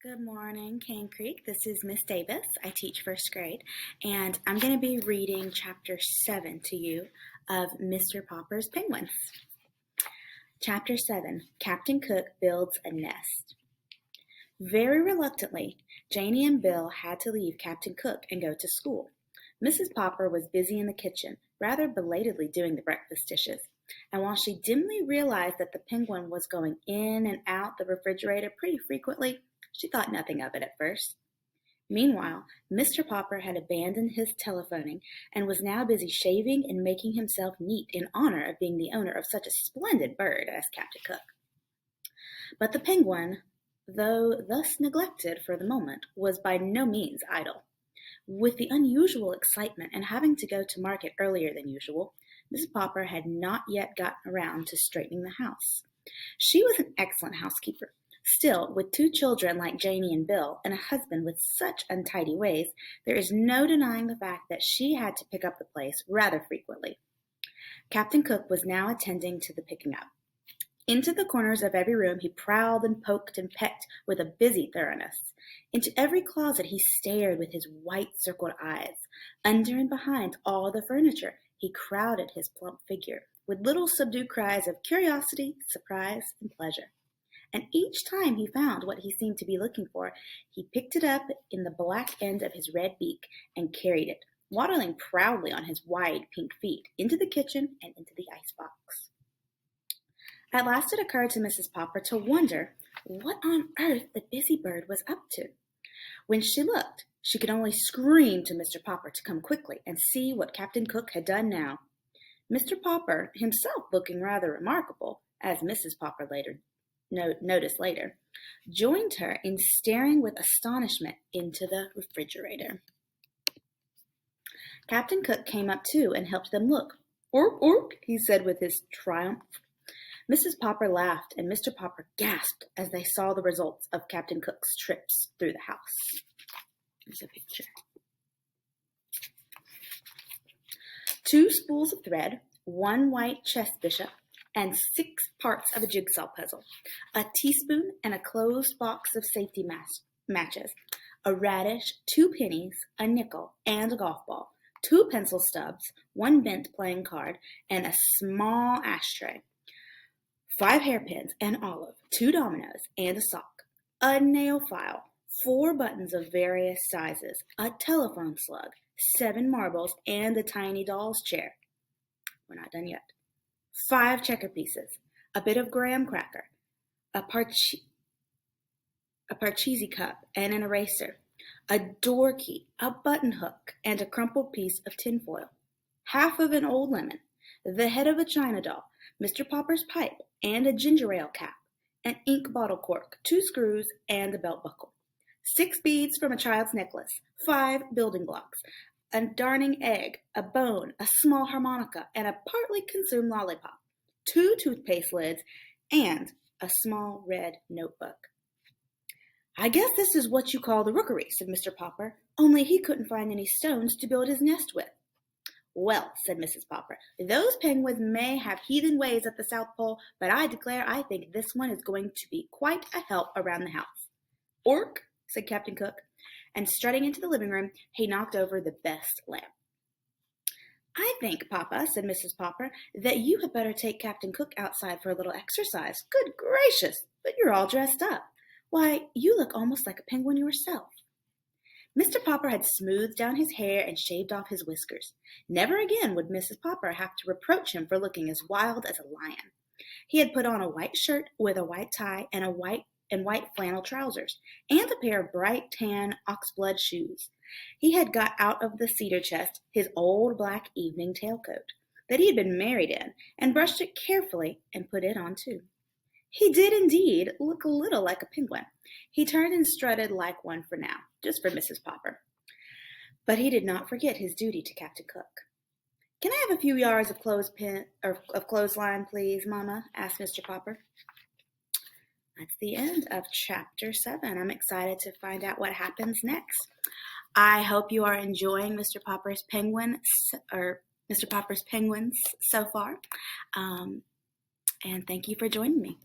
Good morning, Cane Creek. This is Miss Davis. I teach first grade, and I'm going to be reading Chapter 7 to you of Mr. Popper's Penguins. Chapter 7, Captain Cook Builds a Nest. Very reluctantly, Janie and Bill had to leave Captain Cook and go to school. Mrs. Popper was busy in the kitchen, rather belatedly doing the breakfast dishes, and while she dimly realized that the penguin was going in and out the refrigerator pretty frequently, she thought nothing of it at first. Meanwhile, Mr. Popper had abandoned his telephoning and was now busy shaving and making himself neat in honor of being the owner of such a splendid bird as Captain Cook. But the penguin, though thus neglected for the moment, was by no means idle. With the unusual excitement and having to go to market earlier than usual, Mrs. Popper had not yet gotten around to straightening the house. She was an excellent housekeeper. Still, with two children like Janie and Bill, and a husband with such untidy ways, there is no denying the fact that she had to pick up the place rather frequently. Captain Cook was now attending to the picking up. Into the corners of every room he prowled and poked and pecked with a busy thoroughness. Into every closet he stared with his white circled eyes. Under and behind all the furniture he crowded his plump figure, with little subdued cries of curiosity, surprise, and pleasure. And each time he found what he seemed to be looking for, he picked it up in the black end of his red beak and carried it, waddling proudly on his wide pink feet, into the kitchen and into the icebox. At last it occurred to Mrs. Popper to wonder what on earth the busy bird was up to. When she looked, she could only scream to Mr. Popper to come quickly and see what Captain Cook had done now. Mr. Popper, himself looking rather remarkable, as Mrs. Popper noticed later, joined her in staring with astonishment into the refrigerator. Captain Cook came up too and helped them look. "Ork, ork," he said with his triumph. Mrs. Popper laughed and Mr. Popper gasped as they saw the results of Captain Cook's trips through the house. Here's a picture. 2 spools of thread, 1 white chess bishop, and 6 parts of a jigsaw puzzle, a teaspoon and a closed box of safety matches, a radish, 2 pennies, a nickel, and a golf ball, 2 pencil stubs, 1 bent playing card, and a small ashtray, 5 hairpins, an olive, 2 dominoes, and a sock, a nail file, 4 buttons of various sizes, a telephone slug, 7 marbles, and a tiny doll's chair. We're not done yet. 5 checker pieces, a bit of graham cracker, a Parcheesi cup and an eraser, a door key, a button hook, and a crumpled piece of tinfoil, half of an old lemon, the head of a china doll, Mr. Popper's pipe, and a ginger ale cap, an ink bottle cork, 2 screws, and a belt buckle, 6 beads from a child's necklace, 5 building blocks, a darning egg, a bone, a small harmonica, and a partly consumed lollipop, 2 toothpaste lids, and a small red notebook. "I guess this is what you call the rookery," said Mr. Popper, "only he couldn't find any stones to build his nest with." "Well," said Mrs. Popper, "those penguins may have heathen ways at the South Pole, but I declare I think this one is going to be quite a help around the house." "Ork," said Captain Cook, and strutting into the living room, he knocked over the best lamp. "I think, Papa," said Mrs. Popper, "that you had better take Captain Cook outside for a little exercise. Good gracious, but you're all dressed up. Why, you look almost like a penguin yourself." Mr. Popper had smoothed down his hair and shaved off his whiskers. Never again would Mrs. Popper have to reproach him for looking as wild as a lion. He had put on a white shirt with a white tie and white flannel trousers, and a pair of bright tan oxblood shoes. He had got out of the cedar chest his old black evening tailcoat that he had been married in, and brushed it carefully and put it on too. He did indeed look a little like a penguin. He turned and strutted like one for now, just for Mrs. Popper. But he did not forget his duty to Captain Cook. "Can I have a few yards of clothesline, please, Mama?" asked Mr. Popper. That's the end of Chapter 7. I'm excited to find out what happens next. I hope you are enjoying Mr. Popper's Penguins so far. And thank you for joining me.